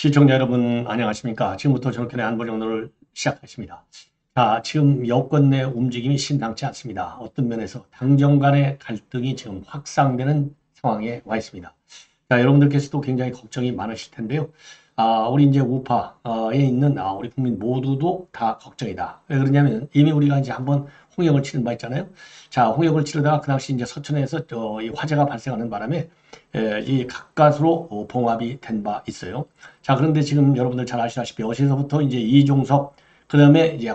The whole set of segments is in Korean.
시청자 여러분 안녕하십니까? 지금부터 저렇게 안보정론을 시작하십니다. 자, 지금 여권 내 움직임이 심상치 않습니다. 어떤 면에서 당정 간의 갈등이 지금 확산되는 상황에 와 있습니다. 자, 여러분들께서도 굉장히 걱정이 많으실 텐데요. 우리 이제 우파에 있는 우리 국민 모두도 다 걱정이다. 왜 그러냐면 이미 우리가 이제 한번 홍역을 치른 바 있잖아요. 자, 홍역을 치르다가 그 당시 이제 서천에서 이 화재가 발생하는 바람에 이 가까스로 봉합이 된 바 있어요. 자, 그런데 지금 여러분들 잘 아시다시피 어제서부터 이제 이종섭 그다음에 이제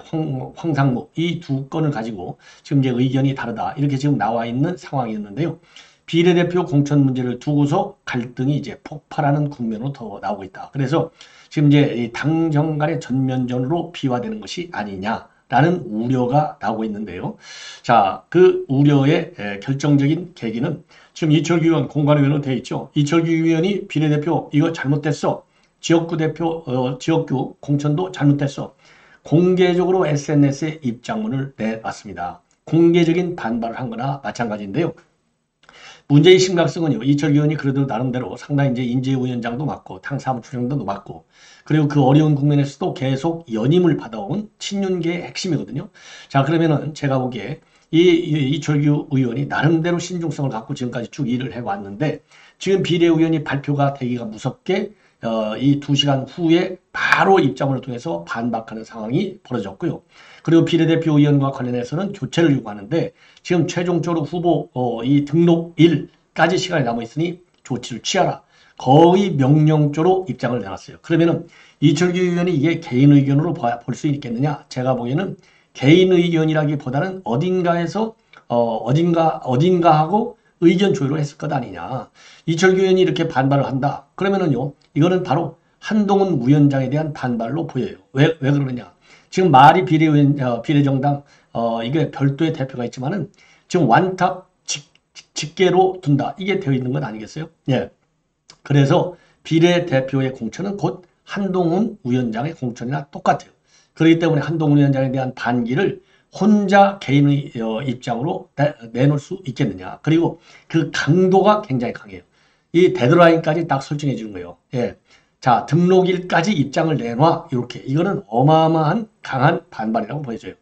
황상무 이 두 건을 가지고 지금 이제 의견이 다르다 이렇게 지금 나와 있는 상황이었는데요. 비례대표 공천 문제를 두고서 갈등이 이제 폭발하는 국면으로 더 나오고 있다. 그래서 지금 이제 이 당정 간의 전면전으로 비화되는 것이 아니냐라는 우려가 나오고 있는데요. 자, 그 우려의 결정적인 계기는 지금 이철규 의원 공관위원으로 되어 있죠. 이철규 의원이 비례대표 이거 잘못됐어. 지역구 대표 지역구 공천도 잘못됐어. 공개적으로 SNS에 입장문을 내놨습니다. 공개적인 반발을 한 거나 마찬가지인데요. 문제의 심각성은요. 이철규 의원이 그래도 나름대로 상당히 이제 인재위원장도 맡고 탕사무총장도 맡고 그리고 그 어려운 국면에서도 계속 연임을 받아온 친윤계의 핵심이거든요. 자, 그러면은 제가 보기에 이철규 의원이 나름대로 신중성을 갖고 지금까지 쭉 일을 해왔는데 지금 비례의원이 발표가 되기가 무섭게 이 2시간 후에 바로 입장문을 통해서 반박하는 상황이 벌어졌고요. 그리고 비례대표 의원과 관련해서는 교체를 요구하는데 지금 최종적으로 후보 이 등록일까지 시간이 남아있으니 조치를 취하라. 거의 명령조로 입장을 내놨어요. 그러면은 이철규 의원이 이게 개인 의견으로 볼 수 있겠느냐? 제가 보기에는 개인 의견이라기보다는 어딘가에서 어딘가하고 의견 조율을 했을 것 아니냐. 이철규 의원이 이렇게 반발을 한다. 그러면은요, 이거는 바로 한동훈 위원장에 대한 반발로 보여요. 왜 그러느냐. 지금 말이 비례정당, 이게 별도의 대표가 있지만은 지금 완탑 직계로 둔다. 이게 되어 있는 건 아니겠어요? 예. 그래서 비례대표의 공천은 곧 한동훈 위원장의 공천이나 똑같아요. 그렇기 때문에 한동훈 위원장에 대한 반기를 혼자 개인의 입장으로 내놓을 수 있겠느냐. 그리고 그 강도가 굉장히 강해요. 이 데드라인까지 딱 설정해 주는 거예요. 예. 자, 등록일까지 입장을 내놔. 이렇게. 이거는 어마어마한 강한 반발이라고 보여져요.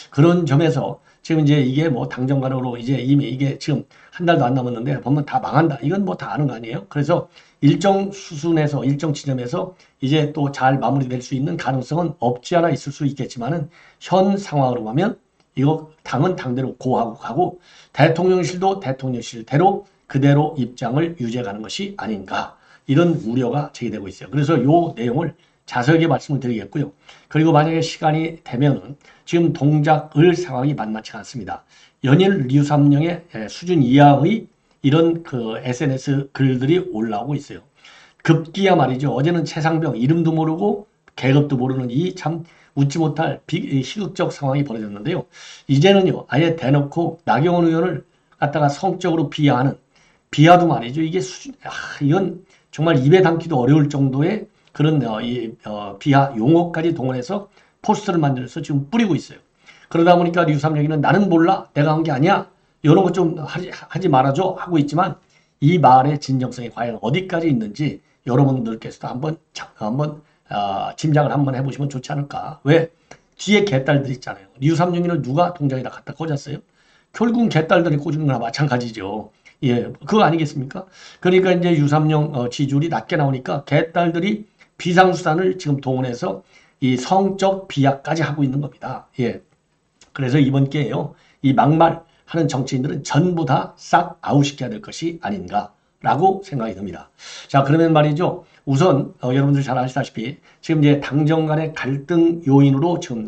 그런 점에서 지금 이제 이게 뭐 당정간으로 이제 이미 이게 지금 한 달도 안 남았는데 보면 다 망한다. 이건 뭐 다 아는 거 아니에요? 그래서 일정 수순에서 일정 지점에서 이제 또 잘 마무리될 수 있는 가능성은 없지 않아 있을 수 있겠지만은 현 상황으로 가면 이거 당은 당대로 고하고 가고 대통령실도 대통령실대로 그대로 입장을 유지해가는 것이 아닌가 이런 우려가 제기되고 있어요. 그래서 이 내용을 자세하게 말씀을 드리겠고요. 그리고 만약에 시간이 되면은 지금 동작을 상황이 만만치 않습니다. 연일 류삼룡의 수준 이하의 이런 그 SNS 글들이 올라오고 있어요. 급기야 말이죠. 어제는 최상병 이름도 모르고 계급도 모르는 이 참 웃지 못할 희극적 상황이 벌어졌는데요. 이제는요. 아예 대놓고 나경원 의원을 갖다가 성적으로 비하하는 비하도 말이죠. 이게 이건 정말 입에 담기도 어려울 정도의 그런 비하 용어까지 동원해서 포스터를 만들어서 지금 뿌리고 있어요. 그러다 보니까 류삼룡이는 나는 몰라 내가 한 게 아니야 이런 것 좀 하지 말아줘 하고 있지만 이 말의 진정성이 과연 어디까지 있는지 여러분들께서도 한번 짐작을 한번 해보시면 좋지 않을까. 왜? 뒤에 개딸들 있잖아요. 류삼룡이는 누가 동작에다 갖다 꽂았어요? 결국은 개딸들이 꽂은 거나 마찬가지죠. 예, 그거 아니겠습니까? 그러니까 이제 유삼룡 지지율이 낮게 나오니까 개딸들이 비상수단을 지금 동원해서 이 성적 비하까지 하고 있는 겁니다. 예. 그래서 이번 기회에요. 이 막말하는 정치인들은 전부 다 싹 아웃시켜야 될 것이 아닌가라고 생각이 듭니다. 자, 그러면 말이죠. 우선 여러분들 잘 아시다시피 지금 이제 당정 간의 갈등 요인으로 지금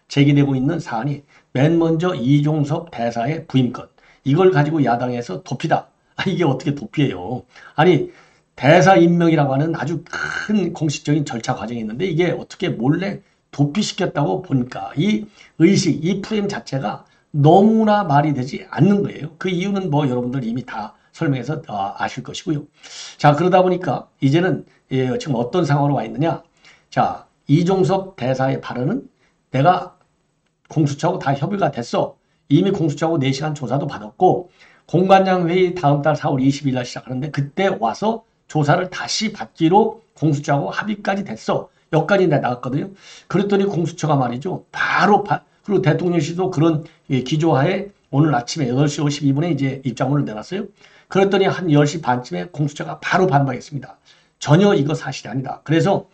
제기되고 있는 사안이 맨 먼저 이종섭 대사의 부임권. 이걸 가지고 야당에서 도피다. 이게 어떻게 도피해요? 아니 대사 임명이라고 하는 아주 큰 공식적인 절차 과정이 있는데 이게 어떻게 몰래 도피시켰다고 보니까 이 의식, 이 프레임 자체가 너무나 말이 되지 않는 거예요. 그 이유는 뭐 여러분들 이미 다 설명해서 아실 것이고요. 자, 그러다 보니까 이제는 지금 어떤 상황으로 와 있느냐. 자, 이종섭 대사의 발언은 내가 공수처하고 다 협의가 됐어. 이미 공수처하고 4시간 조사도 받았고 공관장 회의 다음 달 4월 20일 날 시작하는데 그때 와서 조사를 다시 받기로 공수처하고 합의까지 됐어. 여기까지 나갔거든요. 그랬더니 공수처가 말이죠. 바로 그리고 대통령실도 그런 기조하에 오늘 아침에 8시 52분에 이제 입장문을 내놨어요. 그랬더니 한 10시 반쯤에 공수처가 바로 반박했습니다. 전혀 이거 사실이 아니다. 그래서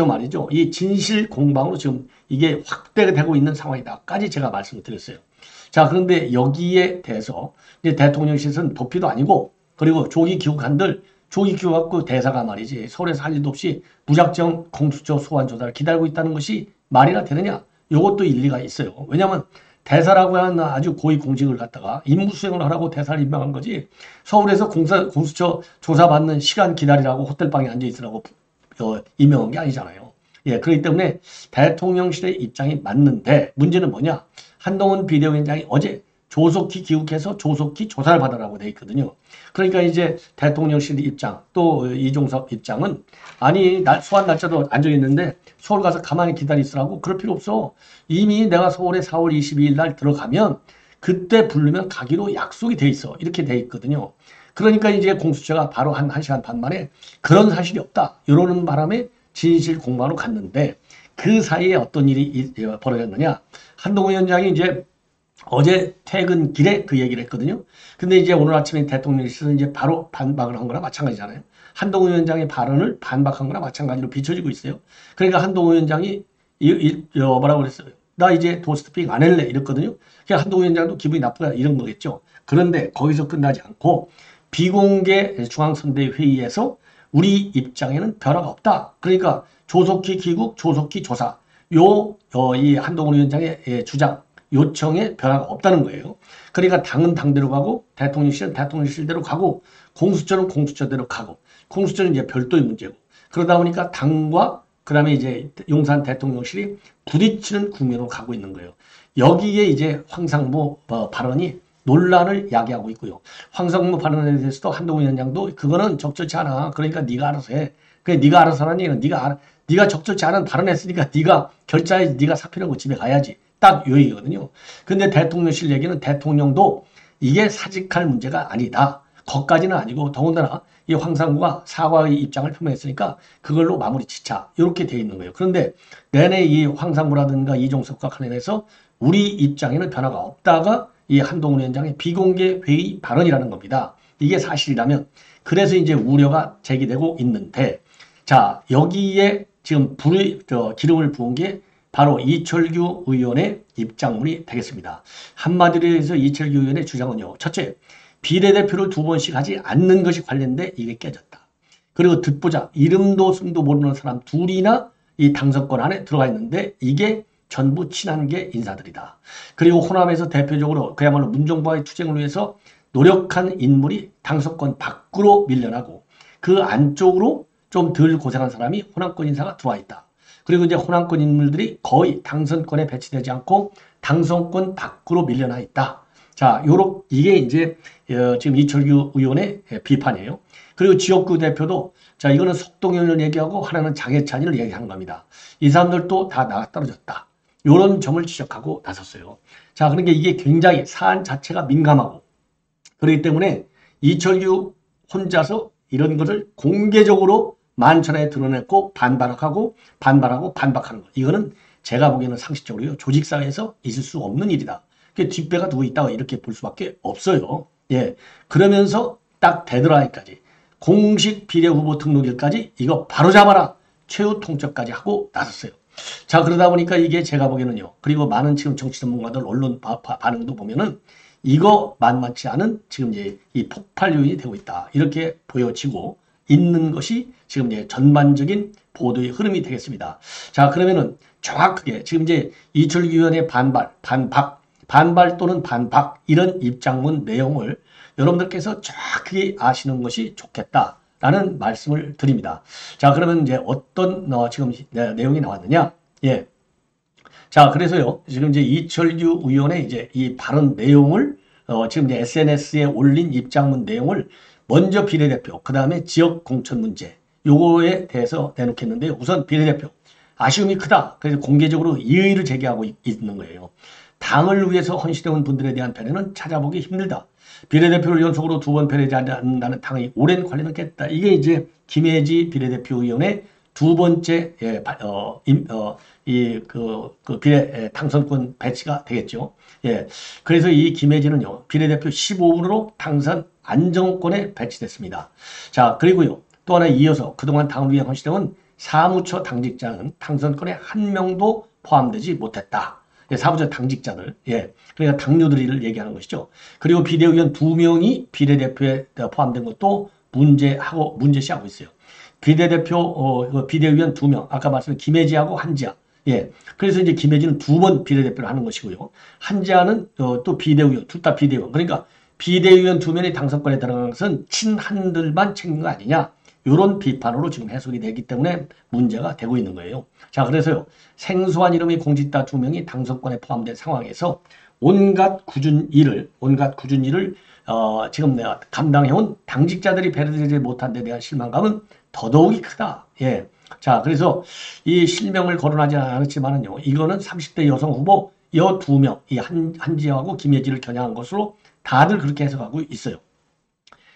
말이죠. 이 진실 공방으로 지금 이게 확대가 되고 있는 상황이다까지 제가 말씀을 드렸어요. 자, 그런데 여기에 대해서 이제 대통령실은 도피도 아니고 그리고 조기 귀국한들 조기 귀국하고 대사가 말이지 서울에서 할 일도 없이 무작정 공수처 소환 조사를 기다리고 있다는 것이 말이나 되느냐? 이것도 일리가 있어요. 왜냐하면 대사라고 하는 아주 고위 공직을 갖다가 임무 수행을 하라고 대사를 임명한 거지 서울에서 공수처 조사받는 시간 기다리라고 호텔방에 앉아 있으라고 임명한 게 아니잖아요. 예, 그렇기 때문에 대통령실의 입장이 맞는데 문제는 뭐냐? 한동훈 비대위원장이 어제 조속히 귀국해서 조속히 조사를 받으라고 돼 있거든요. 그러니까 이제 대통령실 입장 또 이종섭 입장은 아니 소환 날짜도 안 정했는데 서울 가서 가만히 기다리 있으라고 그럴 필요 없어. 이미 내가 서울에 4월 22일 날 들어가면 그때 부르면 가기로 약속이 돼 있어. 이렇게 돼 있거든요. 그러니까 이제 공수처가 바로 한 1시간 반 만에 그런 사실이 없다. 이러는 바람에 진실 공방으로 갔는데 그 사이에 어떤 일이 벌어졌느냐. 한동훈 위원장이 이제 어제 퇴근길에 그 얘기를 했거든요. 근데 이제 오늘 아침에 대통령실은 이제 바로 반박을 한 거나 마찬가지잖아요. 한동훈 위원장의 발언을 반박한 거나 마찬가지로 비춰지고 있어요. 그러니까 한동훈 위원장이 뭐라고 그랬어요. 나 이제 도스트픽 안 할래 이랬거든요. 그냥 한동훈 위원장도 기분이 나쁘다 이런 거겠죠. 그런데 거기서 끝나지 않고 비공개 중앙선대 회의에서 우리 입장에는 변화가 없다. 그러니까 조속히 귀국, 조속히 조사. 이 한동훈 위원장의 주장, 요청에 변화가 없다는 거예요. 그러니까 당은 당대로 가고 대통령실은 대통령실대로 가고 공수처는 공수처대로 가고 공수처는 이제 별도의 문제고 그러다 보니까 당과 그다음에 이제 용산 대통령실이 부딪히는 국면으로 가고 있는 거예요. 여기에 이제 황상무 발언이 논란을 야기하고 있고요. 황상무 발언에 대해서도 한동훈 위원장도 그거는 적절치 않아. 그러니까 네가 알아서 해. 그래 네가 알아서 하는 얘기는 네가 적절치 않은 발언했으니까 네가 결자해 네가 사표내고 집에 가야지. 딱 요 얘기거든요. 근데 대통령실 얘기는 대통령도 이게 사직할 문제가 아니다. 거기까지는 아니고 더군다나 이 황상무가 사과의 입장을 표명했으니까 그걸로 마무리 짓자. 이렇게 돼 있는 거예요. 그런데 내내 이 황상무라든가 이종섭과 관련해서 우리 입장에는 변화가 없다가 이 한동훈 위원장의 비공개 회의 발언이라는 겁니다. 이게 사실이라면 그래서 이제 우려가 제기되고 있는데 자 여기에 지금 기름을 부은 게 바로 이철규 의원의 입장문이 되겠습니다. 한마디로 해서 이철규 의원의 주장은요. 첫째, 비례대표를 2번씩 하지 않는 것이 관련돼 이게 깨졌다. 그리고 듣보자 이름도 숨도 모르는 사람 둘이나 이 당선권 안에 들어가 있는데 이게 전부 친한계 인사들이다. 그리고 호남에서 대표적으로 그야말로 문정부와의 투쟁을 위해서 노력한 인물이 당선권 밖으로 밀려나고 그 안쪽으로 좀 덜 고생한 사람이 호남권 인사가 들어와 있다. 그리고 이제 호남권 인물들이 거의 당선권에 배치되지 않고 당선권 밖으로 밀려나 있다. 자, 이게 이제 지금 이철규 의원의 비판이에요. 그리고 지역구 대표도 자, 이거는 석동현을 얘기하고 하나는 장해찬이를 얘기한 겁니다. 이 사람들도 다 나가 떨어졌다. 이런 점을 지적하고 나섰어요. 자, 그러니까 이게 굉장히 사안 자체가 민감하고 그렇기 때문에 이철규 혼자서 이런 것을 공개적으로 만천하에 드러냈고 반박하고 반박하는 거. 이거는 제가 보기에는 상식적으로요. 조직사회에서 있을 수 없는 일이다. 뒷배가 누구 있다고 이렇게 볼 수밖에 없어요. 예. 그러면서 딱 데드라인까지 공식 비례후보 등록일까지 이거 바로 잡아라. 최후 통첩까지 하고 나섰어요. 자 그러다 보니까 이게 제가 보기에는요. 그리고 많은 지금 정치 전문가들 언론 반응도 보면은 이거 만만치 않은 지금 이제 이 폭발 요인이 되고 있다. 이렇게 보여지고 있는 것이 지금 이제 전반적인 보도의 흐름이 되겠습니다. 자, 그러면은 정확하게 지금 이제 이철규 의원의 반발 또는 반박 이런 입장문 내용을 여러분들께서 정확하게 아시는 것이 좋겠다라는 말씀을 드립니다. 자, 그러면 이제 어떤 지금 내용이 나왔느냐? 예. 자, 그래서요. 지금 이제 이철규 의원의 이제 이 발언 내용을 지금 이제 SNS에 올린 입장문 내용을 먼저 비례대표, 그 다음에 지역 공천 문제, 요거에 대해서 내놓겠는데 우선 비례대표, 아쉬움이 크다. 그래서 공개적으로 이의를 제기하고 있는 거예요. 당을 위해서 헌신해온 분들에 대한 배려는 찾아보기 힘들다. 비례대표를 연속으로 2번 패배하지 않는다는 당의 오랜 관리는 깼다. 이게 이제 김혜지 비례대표 의원의 두 번째 비례 당선권 배치가 되겠죠. 예. 그래서 이 김혜지는요, 비례대표 15분으로 당선 안정권에 배치됐습니다. 자, 그리고요, 또 하나 이어서 그동안 당을 위해 헌신해온 사무처 당직자는 당선권에 한 명도 포함되지 못했다. 예, 사무처 당직자들, 예, 그러니까 당뇨들을 얘기하는 것이죠. 그리고 비대위원 2명이 비례대표에 포함된 것도 문제시하고 있어요. 비례대표, 비대위원 2명, 아까 말씀드린 김혜지하고 한지아. 예. 그래서 이제 김혜지는 2번 비례대표를 하는 것이고요. 한지아는 또 비대위원, 둘 다 비대위원. 그러니까 비대위원 2명이 당선권에 들어간 것은 친한들만 챙긴 거 아니냐. 이런 비판으로 지금 해석이 되기 때문에 문제가 되고 있는 거예요. 자, 그래서요, 생소한 이름의 공직자 2명이 당선권에 포함된 상황에서 온갖 굳은 일을 지금 내가 감당해온 당직자들이 배려되지 못한 데 대한 실망감은 더더욱이 크다. 예. 자, 그래서 이 실명을 거론하지 않았지만은요, 이거는 30대 여성 후보 여 2명, 이 한지아하고 김혜지를 겨냥한 것으로 다들 그렇게 해석하고 있어요.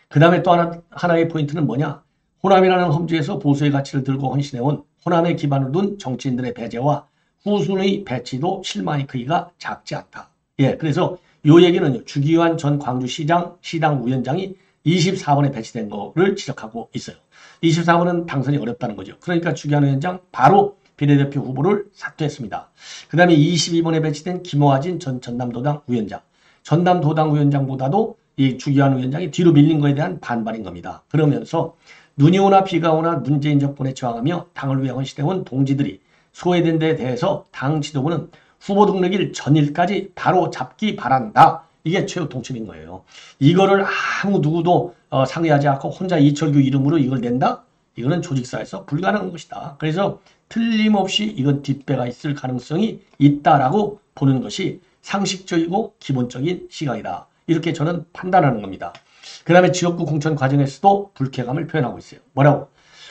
그 다음에 또 하나의 포인트는 뭐냐? 호남이라는 험지에서 보수의 가치를 들고 헌신해온 호남에 기반을 둔 정치인들의 배제와 후순의 배치도 실망의 크기가 작지 않다. 예, 그래서 요 얘기는요, 주기환 전 광주시장 시당 위원장이 24번에 배치된 거를 지적하고 있어요. 24번은 당선이 어렵다는 거죠. 그러니까 주기환 위원장 바로 비례대표 후보를 사퇴했습니다. 그 다음에 22번에 배치된 김호하진 전 전남도당 위원장. 전남도당 위원장보다도 이 주기환 위원장이 뒤로 밀린 거에 대한 반발인 겁니다. 그러면서 눈이 오나 비가 오나 문재인 정권에 저항하며 당을 위해 헌신해온 동지들이 소외된 데 대해서 당 지도부는 후보 등록일 전일까지 바로 잡기 바란다. 이게 최후 통첩인 거예요. 이거를 아무 누구도 상의하지 않고 혼자 이철규 이름으로 이걸 낸다? 이거는 조직사에서 불가능한 것이다. 그래서 틀림없이 이건 뒷배가 있을 가능성이 있다라고 보는 것이 상식적이고 기본적인 시각이다. 이렇게 저는 판단하는 겁니다. 그 다음에 지역구 공천 과정에서도 불쾌감을 표현하고 있어요. 뭐라고?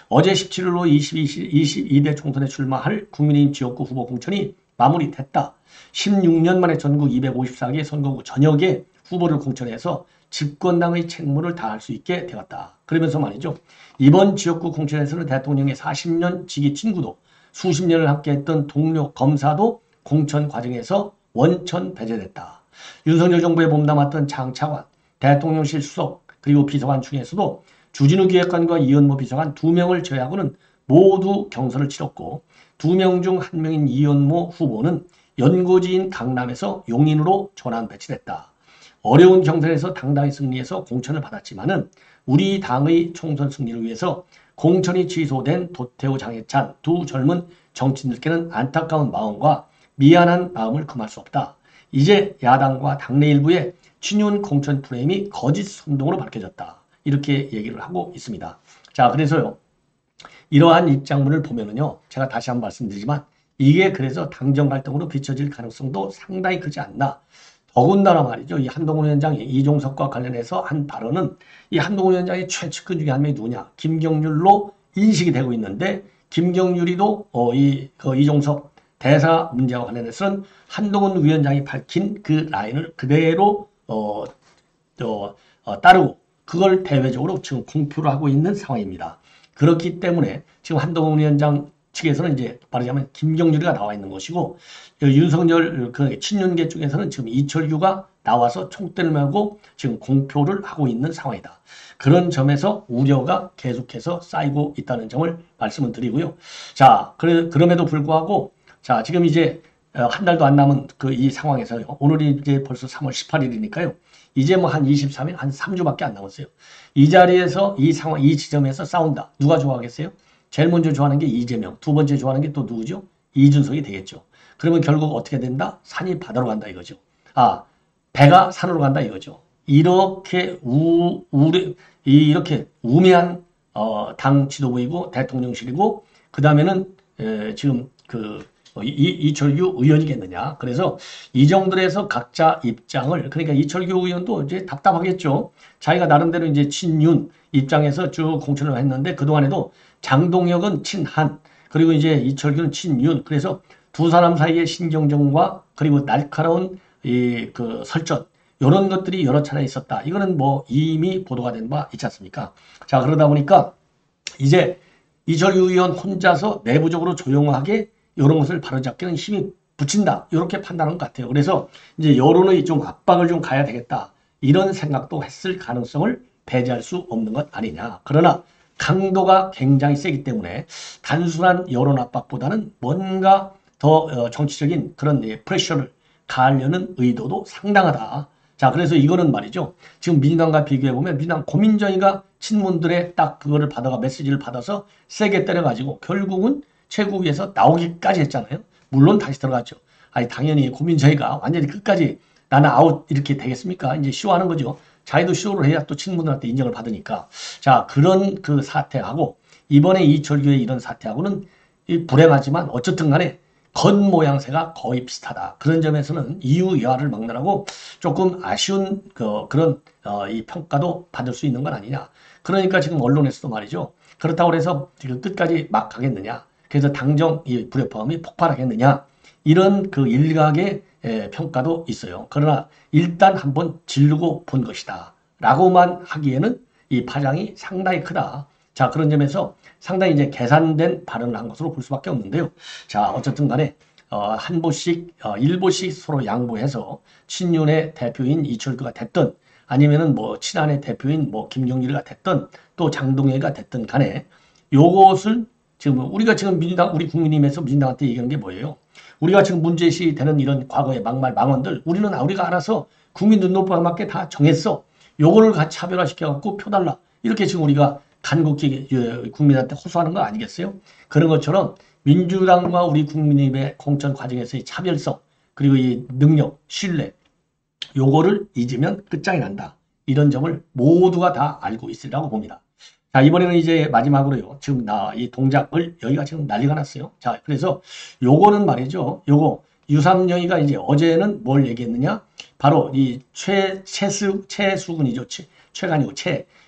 어제 17일로 22대 총선에 출마할 국민의힘 지역구 후보 공천이 마무리됐다. 16년 만에 전국 254개 선거구 전역에 후보를 공천해서 집권당의 책무를 다할 수 있게 되었다. 그러면서 말이죠. 이번 지역구 공천에서는 대통령의 40년 지기 친구도 수십 년을 함께했던 동료 검사도 공천 과정에서 원천 배제됐다. 윤석열 정부에 몸담았던 장차관, 대통령실 수석, 그리고 비서관 중에서도 주진우 기획관과 이현모 비서관 2명을 제외하고는 모두 경선을 치렀고 2명 중 1명인 이현모 후보는 연고지인 강남에서 용인으로 전환 배치됐다. 어려운 경선에서 당당히 승리해서 공천을 받았지만은 우리 당의 총선 승리를 위해서 공천이 취소된 도태우 장해찬 두 젊은 정치인들께는 안타까운 마음과 미안한 마음을 금할 수 없다. 이제 야당과 당내 일부의 친윤 공천 프레임이 거짓 선동으로 밝혀졌다. 이렇게 얘기를 하고 있습니다. 자, 그래서요. 이러한 입장문을 보면은요. 제가 다시 한번 말씀드리지만 이게 그래서 당정 갈등으로 비춰질 가능성도 상당히 크지 않나. 더군다나 말이죠. 이 한동훈 위원장이 이종석과 관련해서 한 발언은 이 한동훈 위원장의 최측근 중에 한 명이 누구냐. 김경률로 인식이 되고 있는데 김경률이도 이종석 대사 문제와 관련해서는 한동훈 위원장이 밝힌 그 라인을 그대로 따르고 그걸 대외적으로 지금 공표를 하고 있는 상황입니다. 그렇기 때문에 지금 한동훈 위원장 측에서는 이제 말하자면 김경률이가 나와 있는 것이고 윤석열 친윤계 쪽에서는 지금 이철규가 나와서 총대를 메고 지금 공표를 하고 있는 상황이다. 그런 점에서 우려가 계속해서 쌓이고 있다는 점을 말씀을 드리고요. 자, 그럼에도 불구하고 자, 지금 이제 한 달도 안 남은 이 상황에서요. 오늘이 이제 벌써 3월 18일이니까요. 이제 뭐 한 23일, 한 3주밖에 안 남았어요. 이 자리에서 이 상황, 이 지점에서 싸운다. 누가 좋아하겠어요? 제일 먼저 좋아하는 게 이재명, 두 번째 좋아하는 게 또 누구죠? 이준석이 되겠죠. 그러면 결국 어떻게 된다? 산이 바다로 간다 이거죠. 아, 배가 산으로 간다 이거죠. 이렇게 이렇게 우매한 당 지도부이고 대통령실이고 그 다음에는 지금 이철규 의원이겠느냐. 그래서 이 정도에서 각자 입장을 그러니까 이철규 의원도 이제 답답하겠죠. 자기가 나름대로 이제 친윤 입장에서 쭉 공천을 했는데 그동안에도 장동혁은 친한 그리고 이제 이철규는 친윤 그래서 두 사람 사이의 신경전과 그리고 날카로운 설전 이런 것들이 여러 차례 있었다. 이거는 뭐 이미 보도가 된 바 있지 않습니까? 자, 그러다 보니까 이제 이철규 의원 혼자서 내부적으로 조용하게 이런 것을 바로잡기는 힘이 붙인다. 이렇게 판단한 것 같아요. 그래서 이제 여론의 좀 압박을 좀 가야 되겠다. 이런 생각도 했을 가능성을 배제할 수 없는 것 아니냐. 그러나 강도가 굉장히 세기 때문에 단순한 여론 압박보다는 뭔가 더 정치적인 그런 프레셔를 가하려는 의도도 상당하다. 자, 그래서 이거는 말이죠. 지금 민주당과 비교해보면 민주당 고민정의가 친문들의 딱 그거를 받아가 메시지를 받아서 세게 때려가지고 결국은 최고위에서 나오기까지 했잖아요. 물론 다시 들어갔죠. 아니, 당연히 고민정의가 완전히 끝까지 나는 아웃 이렇게 되겠습니까? 이제 쇼하는 거죠. 자기도 쇼를 해야 또 친문들한테 인정을 받으니까. 자, 그런 그 사태하고 이번에 이철규의 이런 사태하고는 불행하지만 어쨌든 간에 겉모양새가 거의 비슷하다. 그런 점에서는 이유여하를 막느라고 조금 아쉬운 그런 이 평가도 받을 수 있는 건 아니냐. 그러니까 지금 언론에서도 말이죠. 그렇다고 해서 끝까지 막 가겠느냐. 그래서 당정 이 불협화음이 폭발하겠느냐. 이런 그 일각의 평가도 있어요. 그러나 일단 한번 지르고 본 것이다. 라고만 하기에는 이 파장이 상당히 크다. 자, 그런 점에서 상당히 이제 계산된 발언을 한 것으로 볼 수밖에 없는데요. 자, 어쨌든 간에 한 보씩, 일보씩 서로 양보해서 친윤의 대표인 이철규가 됐든 아니면은 뭐 친한의 대표인 뭐 김경일이가 됐든 또 장동혁이가 됐든 간에 요것을 지금 우리가 지금 민주당, 우리 국민의힘에서 민주당한테 얘기한 게 뭐예요? 우리가 지금 문제시 되는 이런 과거의 막말 망언들 우리가 알아서 국민 눈높이에 맞게 다 정했어. 요거를 같이 차별화시켜갖고 표 달라. 이렇게 지금 우리가 간곡히 국민한테 호소하는 거 아니겠어요? 그런 것처럼 민주당과 우리 국민의힘의 공천 과정에서의 차별성 그리고 이 능력, 신뢰 요거를 잊으면 끝장이 난다. 이런 점을 모두가 다 알고 있으리라고 봅니다. 자, 이번에는 이제 마지막으로요. 지금 이 동작을 여기가 지금 난리가 났어요. 자, 그래서 요거는 말이죠. 요거 유삼영이가 이제 어제는 뭘 얘기했느냐? 바로 이 최수근이죠. 최가 아니고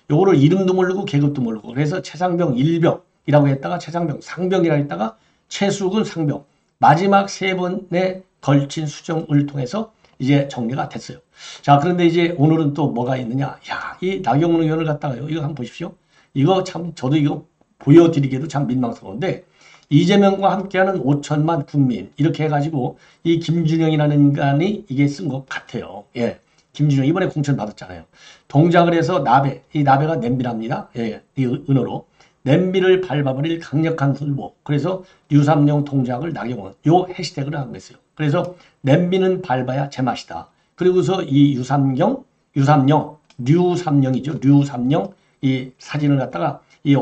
요거를 이름도 모르고 계급도 모르고 그래서 최상병 1병이라고 했다가 최상병 상병이라고 했다가 최수근 상병 마지막 세 번에 걸친 수정을 통해서 이제 정리가 됐어요. 자, 그런데 이제 오늘은 또 뭐가 있느냐? 야, 이 나경원 의원을 갖다가요. 이거 한번 보십시오. 이거 참 저도 이거 보여드리기도 참 민망스러운데 이재명과 함께하는 5천만 국민 이렇게 해가지고 이 김준영이라는 인간이 이게 쓴 것 같아요. 예, 김준영 이번에 공천 받았잖아요. 동작을 해서 이 나베가 냄비랍니다. 예, 이 은어로 냄비를 밟아버릴 강력한 hul보. 그래서 유삼영 동작을 나경원 요 해시태그를 하고 있어요. 그래서 냄비는 밟아야 제맛이다. 그리고서 이 류삼영 이 사진을 갖다가 이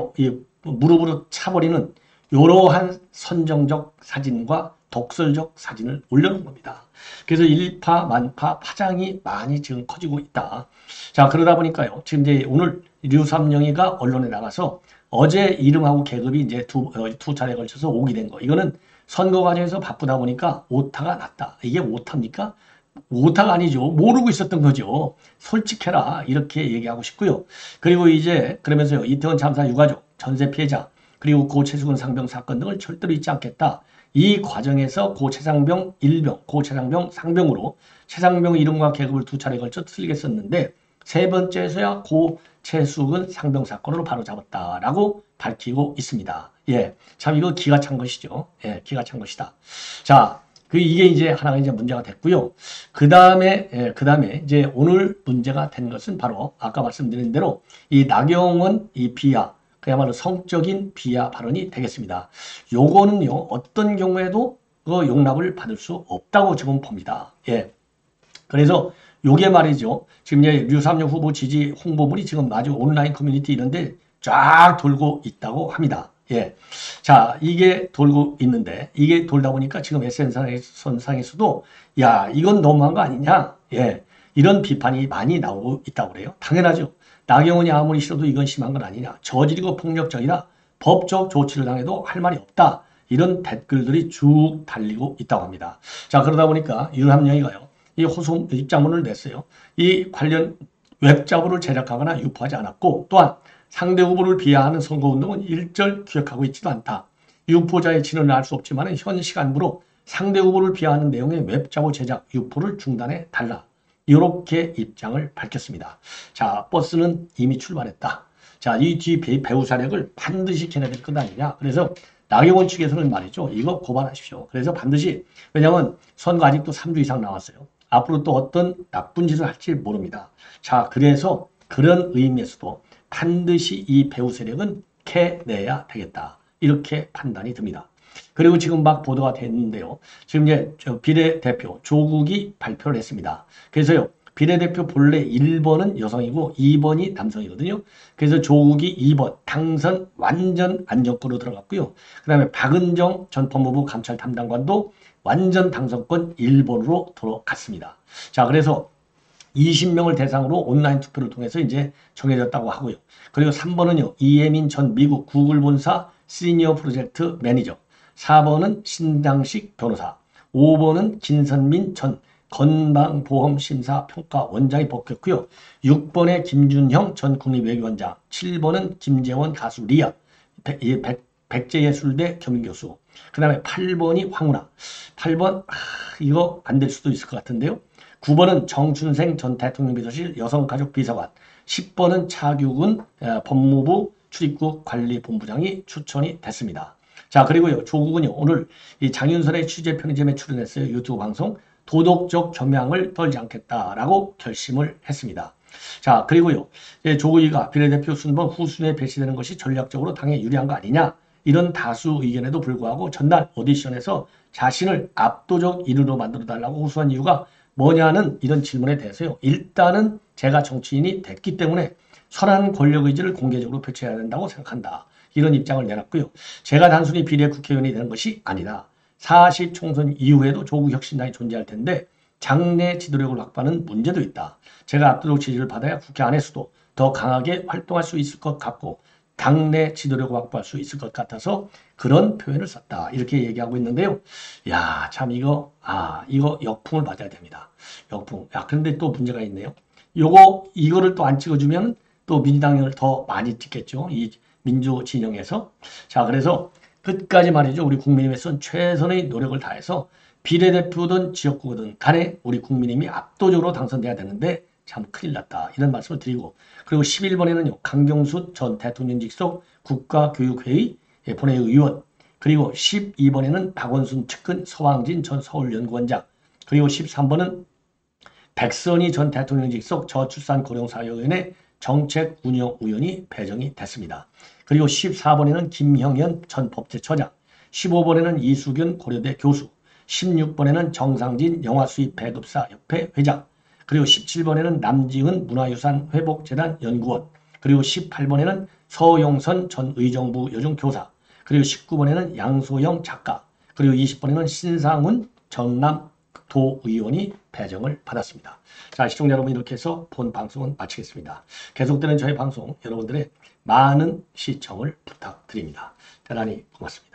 무릎으로 차버리는 이러한 선정적 사진과 독설적 사진을 올려놓은 겁니다. 그래서 일파만파 파장이 많이 지금 커지고 있다. 자, 그러다 보니까요. 지금 이제 오늘 류삼영이가 언론에 나가서 어제 이름하고 계급이 이제 두 차례에 걸쳐서 오게 된 거. 이거는 선거 과정에서 바쁘다 보니까 오타가 났다. 이게 오타입니까? 오타가 아니죠. 모르고 있었던 거죠. 솔직해라. 이렇게 얘기하고 싶고요. 그리고 이제 그러면서요. 이태원 참사 유가족, 전세 피해자, 그리고 고 최수근 상병 사건 등을 절대로 잊지 않겠다. 이 과정에서 고 최상병 1병, 고 최상병 상병으로 최상병 이름과 계급을 두 차례에 걸쳐 틀리게 썼는데 세 번째에서야 고 최수근 상병 사건으로 바로 잡았다라고 밝히고 있습니다. 예, 참 이거 기가 찬 것이죠. 예, 기가 찬 것이다. 자, 이게 이제 하나가 이제 문제가 됐고요. 그 다음에 이제 오늘 문제가 된 것은 바로 아까 말씀드린 대로 이 나경원 이 비하, 그야말로 성적인 비하 발언이 되겠습니다. 요거는요, 어떤 경우에도 그 용납을 받을 수 없다고 지금 봅니다. 예. 그래서 요게 말이죠. 지금 이제 류삼영 후보 지지 홍보물이 지금 아주 온라인 커뮤니티 이런데 쫙 돌고 있다고 합니다. 예. 자, 이게 돌고 있는데, 이게 돌다 보니까 지금 SNS상에서도, 야, 이건 너무한 거 아니냐? 예. 이런 비판이 많이 나오고 있다고 그래요. 당연하죠. 나경원이 아무리 싫어도 이건 심한 건 아니냐. 저지르고 폭력적이라 법적 조치를 당해도 할 말이 없다. 이런 댓글들이 쭉 달리고 있다고 합니다. 자, 그러다 보니까 유삼영이가요. 이 호소 입장문을 냈어요. 이 관련 웹자보를 제작하거나 유포하지 않았고, 또한 상대 후보를 비하하는 선거운동은 일절 기억하고 있지도 않다. 유포자의 진언을 알 수 없지만 현 시간부로 상대 후보를 비하하는 내용의 웹자보 제작 유포를 중단해 달라. 이렇게 입장을 밝혔습니다. 자, 버스는 이미 출발했다. 자, 이 뒤 배후 사력을 반드시 걔네들 것 아니냐. 그래서 나경원 측에서는 말이죠. 이거 고발하십시오. 그래서 반드시, 왜냐하면 선거 아직도 3주 이상 남았어요. 앞으로 또 어떤 나쁜 짓을 할지 모릅니다. 자, 그래서 그런 의미에서도 반드시 이 배후 세력은 캐내야 되겠다. 이렇게 판단이 듭니다. 그리고 지금 막 보도가 됐는데요. 지금 이제 비례대표 조국이 발표를 했습니다. 그래서요. 비례대표 본래 1번은 여성이고 2번이 남성이거든요. 그래서 조국이 2번 당선 완전 안정권으로 들어갔고요. 그 다음에 박은정 전 법무부 감찰 담당관도 완전 당선권 1번으로 들어갔습니다. 자, 그래서 20명을 대상으로 온라인 투표를 통해서 이제 정해졌다고 하고요. 그리고 3번은요. 이혜민 전 미국 구글 본사 시니어 프로젝트 매니저, 4번은 신장식 변호사, 5번은 김선민 전 건강보험심사평가 원장이 뽑혔고요. 6번에 김준형 전 국립외교원장, 7번은 김재원 가수 리아, 백제예술대 겸임교수, 그 다음에 8번이 황운하. 8번 이거 안 될 수도 있을 것 같은데요. 9번은 정춘생 전 대통령 비서실 여성가족비서관, 10번은 차규근 법무부 출입국 관리본부장이 추천이 됐습니다. 자, 그리고요, 조국은요, 오늘 이 장윤선의 취재 편의점에 출연했어요. 유튜브 방송. 도덕적 겸양을 떨지 않겠다라고 결심을 했습니다. 자, 그리고요, 조국이가 비례대표 순번 후순위에 배치되는 것이 전략적으로 당에 유리한 거 아니냐, 이런 다수 의견에도 불구하고 전날 오디션에서 자신을 압도적 1위로 만들어달라고 호소한 이유가 뭐냐는 이런 질문에 대해서요. 일단은 제가 정치인이 됐기 때문에 선한 권력의지를 공개적으로 펼쳐야 된다고 생각한다. 이런 입장을 내놨고요. 제가 단순히 비례 국회의원이 되는 것이 아니다. 40 총선 이후에도 조국 혁신당이 존재할 텐데 장내 지도력을 확보하는 문제도 있다. 제가 압도적 지지를 받아야 국회 안에서도 더 강하게 활동할 수 있을 것 같고 당내 지도력을 확보할 수 있을 것 같아서 그런 표현을 썼다. 이렇게 얘기하고 있는데요. 야, 참 이거 역풍을 맞아야 됩니다. 역풍. 야, 그런데 또 문제가 있네요. 이거를 또 안 찍어주면 또 민주당을 더 많이 찍겠죠. 이 민주 진영에서. 자, 그래서 끝까지 말이죠. 우리 국민의힘에서는 최선의 노력을 다해서 비례대표든 지역구든 간에 우리 국민의힘이 압도적으로 당선돼야 되는데 참 큰일 났다. 이런 말씀을 드리고, 그리고 11번에는요. 강경수 전 대통령 직속 국가교육회의 본회의 의원, 그리고 12번에는 박원순 측근 서왕진 전 서울연구원장, 그리고 13번은 백선희 전 대통령 직속 저출산고령사회위원회 정책운영위원이 배정이 됐습니다. 그리고 14번에는 김형현 전 법제처장, 15번에는 이수균 고려대 교수, 16번에는 정상진 영화수입배급사협회 회장, 그리고 17번에는 남지은 문화유산회복재단 연구원, 그리고 18번에는 서용선 전 의정부 여중교사, 그리고 19번에는 양소영 작가, 그리고 20번에는 신상훈 전남도의원이 배정을 받았습니다. 자, 시청자 여러분, 이렇게 해서 본 방송은 마치겠습니다. 계속되는 저희 방송 여러분들의 많은 시청을 부탁드립니다. 대단히 고맙습니다.